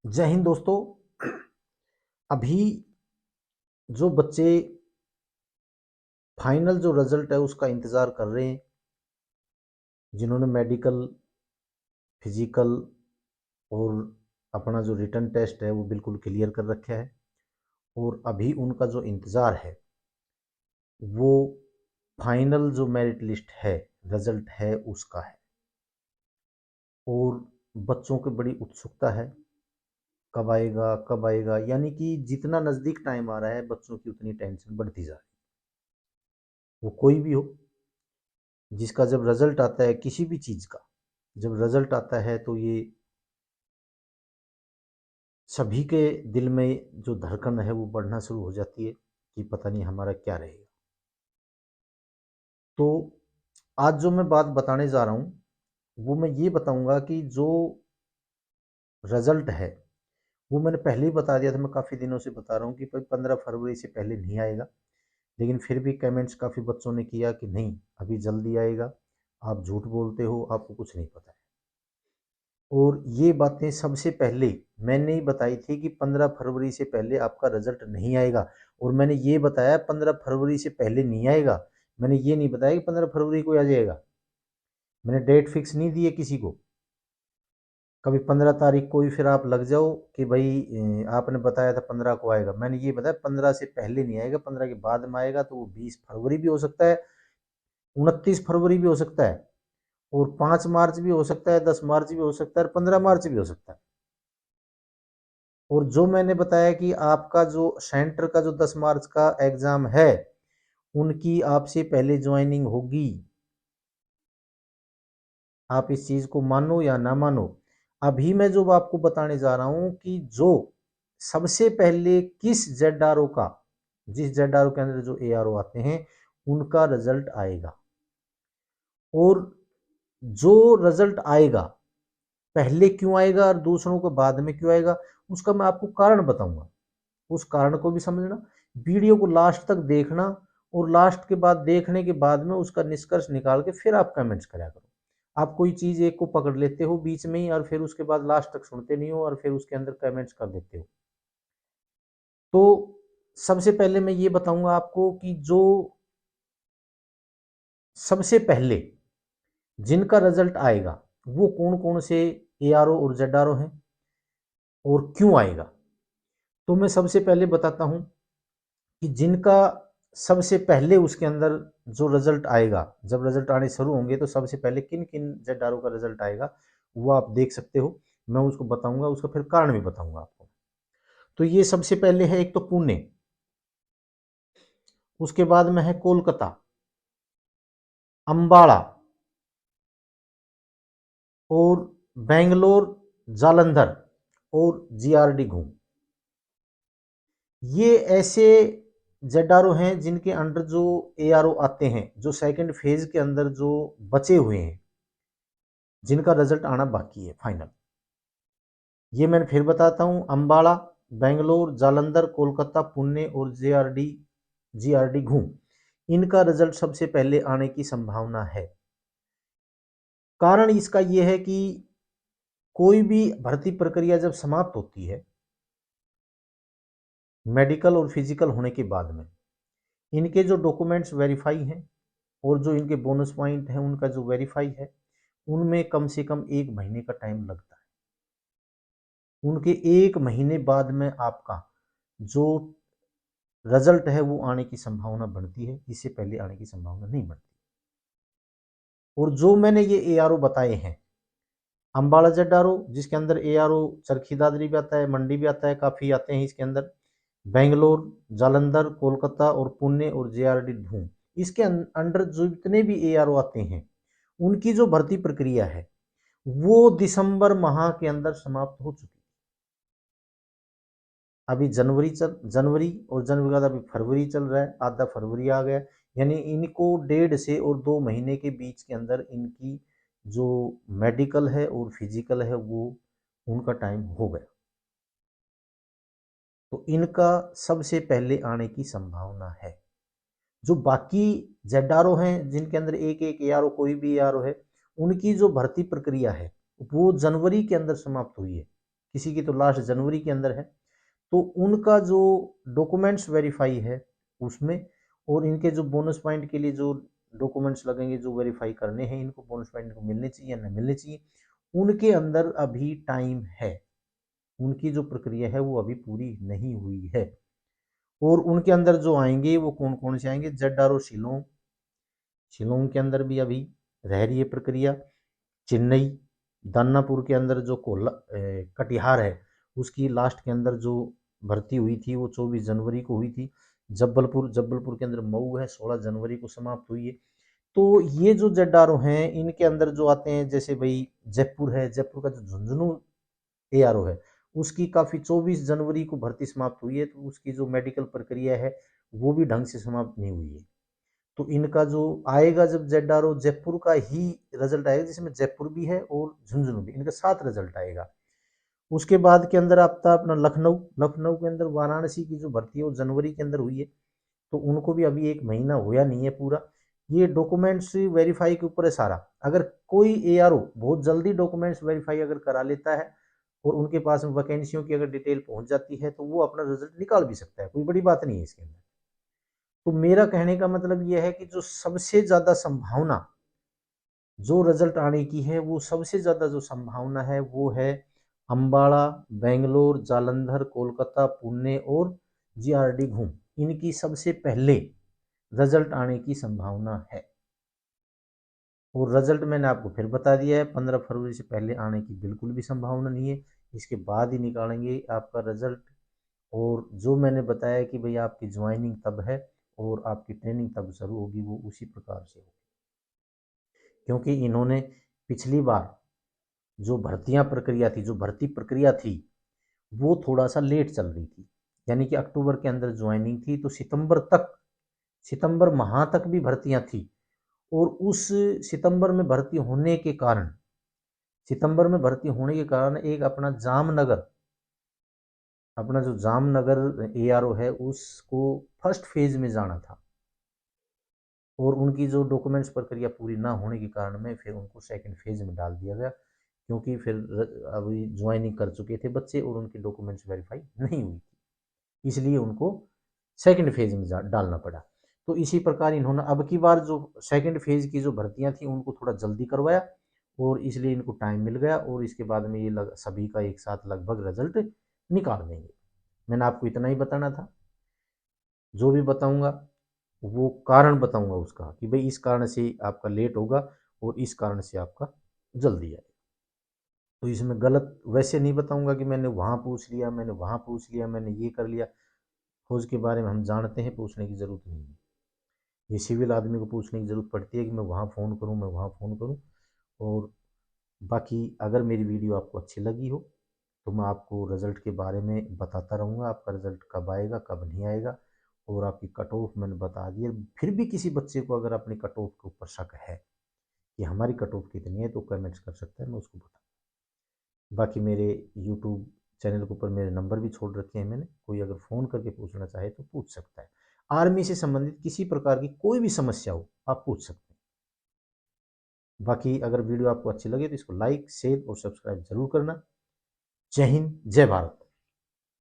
जय हिंद दोस्तों। अभी जो बच्चे फाइनल जो रिजल्ट है उसका इंतज़ार कर रहे हैं, जिन्होंने मेडिकल, फिजिकल और अपना जो रिटन टेस्ट है वो बिल्कुल क्लियर कर रखा है, और अभी उनका जो इंतज़ार है वो फाइनल जो मेरिट लिस्ट है, रिजल्ट है उसका है। और बच्चों की बड़ी उत्सुकता है, कब आएगा कब आएगा, यानी कि जितना नज़दीक टाइम आ रहा है बच्चों की उतनी टेंशन बढ़ती जा रही है। वो कोई भी हो, जिसका जब रिजल्ट आता है किसी भी चीज़ का, जब रिजल्ट आता है तो ये सभी के दिल में जो धड़कन है वो बढ़ना शुरू हो जाती है कि पता नहीं हमारा क्या रहेगा। तो आज जो मैं बात बताने जा रहा हूँ वो मैं ये बताऊंगा कि जो रिजल्ट है वो मैंने पहले ही बता दिया था। मैं काफ़ी दिनों से बता रहा हूँ कि भाई 15 फरवरी से पहले नहीं आएगा, लेकिन फिर भी कमेंट्स काफ़ी बच्चों ने किया कि नहीं अभी जल्दी आएगा, आप झूठ बोलते हो, आपको कुछ नहीं पता है। और ये बातें सबसे पहले मैंने ही बताई थी कि 15 फरवरी से पहले आपका रिजल्ट नहीं आएगा। और मैंने ये बताया 15 फरवरी से पहले नहीं आएगा, मैंने ये नहीं बताया कि 15 फरवरी को आ जाएगा। मैंने डेट फिक्स नहीं दी है किसी को। कभी 15 तारीख को ही फिर आप लग जाओ कि भाई आपने बताया था 15 को आएगा। मैंने ये बताया 15 से पहले नहीं आएगा, 15 के बाद में आएगा। तो वो 20 फरवरी भी हो सकता है, 29 फरवरी भी हो सकता है, और 5 मार्च भी हो सकता है, 10 मार्च भी हो सकता है, और 15 मार्च भी हो सकता है। और जो मैंने बताया कि आपका जो सेंटर का जो 10 मार्च का एग्जाम है उनकी आपसे पहले ज्वाइनिंग होगी। आप इस चीज को मानो या ना मानो, अभी मैं जो आपको बताने जा रहा हूं कि जो सबसे पहले किस जेड का, जिस जेड के अंदर जो ARO आते हैं उनका रिजल्ट आएगा। और जो रिजल्ट आएगा पहले क्यों आएगा और दूसरों को बाद में क्यों आएगा, उसका मैं आपको कारण बताऊंगा। उस कारण को भी समझना, वीडियो को लास्ट तक देखना, और लास्ट के बाद देखने के बाद में उसका निष्कर्ष निकाल के फिर आप कमेंट्स करा करो। आप कोई चीज एक को पकड़ लेते हो बीच में ही और फिर उसके बाद लास्ट तक सुनते नहीं हो और फिर उसके अंदर कमेंट्स कर देते हो। तो सबसे पहले मैं ये बताऊंगा आपको कि जो सबसे पहले जिनका रिजल्ट आएगा वो कौन कौन से ARO और ZRO हैं और क्यों आएगा। तो मैं सबसे पहले बताता हूं कि जिनका सबसे पहले उसके अंदर जो रिजल्ट आएगा, जब रिजल्ट आने शुरू होंगे तो सबसे पहले किन किन जेड का रिजल्ट आएगा वो आप देख सकते हो। मैं उसको बताऊंगा, उसका फिर कारण भी बताऊंगा आपको। तो ये सबसे पहले है एक तो पुणे, उसके बाद में है कोलकाता, अंबाला, और बेंगलोर, जालंधर, और GRD घूम। ये ऐसे जेड हैं जिनके अंडर जो ARO आते हैं, जो सेकंड फेज के अंदर जो बचे हुए हैं, जिनका रिजल्ट आना बाकी है फाइनल। ये मैं फिर बताता हूँ, अंबाला, बेंगलोर, जालंधर, कोलकाता, पुणे और GRD घूम, इनका रिजल्ट सबसे पहले आने की संभावना है। कारण इसका यह है कि कोई भी भर्ती प्रक्रिया जब समाप्त होती है मेडिकल और फिजिकल होने के बाद में, इनके जो डॉक्यूमेंट्स वेरीफाई हैं और जो इनके बोनस पॉइंट हैं उनका जो वेरीफाई है, उनमें कम से कम 1 महीने का टाइम लगता है। उनके 1 महीने बाद में आपका जो रिजल्ट है वो आने की संभावना बढ़ती है, इससे पहले आने की संभावना नहीं बढ़ती। और जो मैंने ये ARO बताए हैं, अम्बाला जेड जिसके अंदर ARO चरखी दादरी भी आता है, मंडी भी आता है, काफ़ी आते हैं इसके अंदर, बेंगलोर, जालंधर, कोलकाता और पुणे और JRD धूम, इसके अंडर जो जितने भी ARO आते हैं उनकी जो भर्ती प्रक्रिया है वो दिसंबर माह के अंदर समाप्त हो चुकी है। अभी जनवरी और जनवरी के बाद अभी फरवरी चल रहा है, आधा फरवरी आ गया, यानी इनको 1.5 से और 2 महीने के बीच के अंदर इनकी जो मेडिकल है और फिजिकल है वो उनका टाइम हो गया। तो इनका सबसे पहले आने की संभावना है। जो बाकी जेड हैं जिनके अंदर एक एक ARO, कोई भी ARO है, उनकी जो भर्ती प्रक्रिया है वो जनवरी के अंदर समाप्त हुई है। किसी की तो लास्ट जनवरी के अंदर है। तो उनका जो डॉक्यूमेंट्स वेरीफाई है उसमें, और इनके जो बोनस पॉइंट के लिए जो डॉक्यूमेंट्स लगेंगे जो वेरीफाई करने हैं, इनको बोनस पॉइंट को मिलने चाहिए या नहीं मिलने चाहिए, उनके अंदर अभी टाइम है। उनकी जो प्रक्रिया है वो अभी पूरी नहीं हुई है। और उनके अंदर जो आएंगे वो कौन कौन से आएंगे, जड्डारो शिलोंग, शिलोंग के अंदर भी अभी रह रही है प्रक्रिया। चेन्नई, दानापुर के अंदर जो कटिहार है उसकी लास्ट के अंदर जो भर्ती हुई थी वो 24 जनवरी को हुई थी। जबलपुर, जबलपुर के अंदर मऊ है, 16 जनवरी को समाप्त हुई है। तो ये जो जड्डारो हैं इनके अंदर जो आते हैं, जैसे भाई जयपुर है, जयपुर का जो झुंझुनू एआरओ है उसकी काफ़ी 24 जनवरी को भर्ती समाप्त हुई है, तो उसकी जो मेडिकल प्रक्रिया है वो भी ढंग से समाप्त नहीं हुई है। तो इनका जो आएगा जब जेड जयपुर का ही रिजल्ट आएगा, जिसमें जयपुर भी है और झुंझुनू भी, इनका साथ रिजल्ट आएगा। उसके बाद के अंदर आता अपना लखनऊ, लखनऊ के अंदर वाराणसी की जो भर्ती है वो जनवरी के अंदर हुई है। तो उनको भी अभी 1 महीना हुआ नहीं है पूरा। ये डॉक्यूमेंट्स वेरीफाई के ऊपर है सारा। अगर कोई एआरओ बहुत जल्दी डॉक्यूमेंट्स वेरीफाई अगर करा लेता है और उनके पास में वैकेंसियों की अगर डिटेल पहुंच जाती है तो वो अपना रिजल्ट निकाल भी सकता है, कोई बड़ी बात नहीं है इसके अंदर। तो मेरा कहने का मतलब यह है कि जो सबसे ज़्यादा संभावना जो रिजल्ट आने की है, वो सबसे ज़्यादा जो संभावना है वो है अम्बाड़ा, बेंगलोर, जालंधर, कोलकाता, पुणे और जीआरडी घूम, इनकी सबसे पहले रिजल्ट आने की संभावना है। और रिजल्ट मैंने आपको फिर बता दिया है, 15 फरवरी से पहले आने की बिल्कुल भी संभावना नहीं है, इसके बाद ही निकालेंगे आपका रिजल्ट। और जो मैंने बताया कि भाई आपकी ज्वाइनिंग तब है और आपकी ट्रेनिंग तब शुरू होगी, वो उसी प्रकार से होगी। क्योंकि इन्होंने पिछली बार जो भर्तियां प्रक्रिया थी, जो भर्ती प्रक्रिया थी वो थोड़ा सा लेट चल रही थी, यानी कि अक्टूबर के अंदर ज्वाइनिंग थी तो सितंबर तक, सितंबर माह तक भी भर्तियां थी। और उस सितंबर में भर्ती होने के कारण, सितंबर में भर्ती होने के कारण एक अपना जामनगर, अपना जो जामनगर एआरओ है उसको फर्स्ट फेज में जाना था, और उनकी जो डॉक्यूमेंट्स प्रक्रिया पूरी ना होने के कारण में फिर उनको सेकंड फेज में डाल दिया गया। क्योंकि फिर अभी ज्वाइनिंग कर चुके थे बच्चे और उनकी डॉक्यूमेंट्स वेरीफाई नहीं हुई थी, इसलिए उनको सेकंड फेज में डालना पड़ा। तो इसी प्रकार इन्होंने अब की बार जो सेकंड फेज की जो भर्तियां थी उनको थोड़ा जल्दी करवाया, और इसलिए इनको टाइम मिल गया, और इसके बाद में ये सभी का एक साथ लगभग रिजल्ट निकाल देंगे। मैंने आपको इतना ही बताना था। जो भी बताऊंगा वो कारण बताऊंगा उसका, कि भाई इस कारण से आपका लेट होगा और इस कारण से आपका जल्दी आएगा। तो इसमें गलत वैसे नहीं बताऊंगा कि मैंने वहाँ पूछ लिया, मैंने वहाँ पूछ लिया, मैंने ये कर लिया। खोज के बारे में हम जानते हैं, पूछने की ज़रूरत नहीं है। ये सिविल आदमी को पूछने की ज़रूरत पड़ती है कि मैं वहाँ फ़ोन करूँ, मैं वहाँ फ़ोन करूँ। और बाकी अगर मेरी वीडियो आपको अच्छी लगी हो तो मैं आपको रिज़ल्ट के बारे में बताता रहूँगा, आपका रिज़ल्ट कब आएगा कब नहीं आएगा। और आपकी कट ऑफ मैंने बता दी है। फिर भी किसी बच्चे को अगर अपनी कट ऑफ के ऊपर शक है कि हमारी कट ऑफ कितनी है तो कमेंट्स कर सकता है, मैं उसको बता। बाकी मेरे यूट्यूब चैनल के ऊपर मेरे नंबर भी छोड़ रखे हैं मैंने, कोई अगर फ़ोन करके पूछना चाहे तो पूछ सकता है। आर्मी से संबंधित किसी प्रकार की कोई भी समस्या हो आप पूछ सकते हैं। बाकी अगर वीडियो आपको अच्छी लगे तो इसको लाइक, शेयर और सब्सक्राइब जरूर करना। जय हिंद, जय भारत।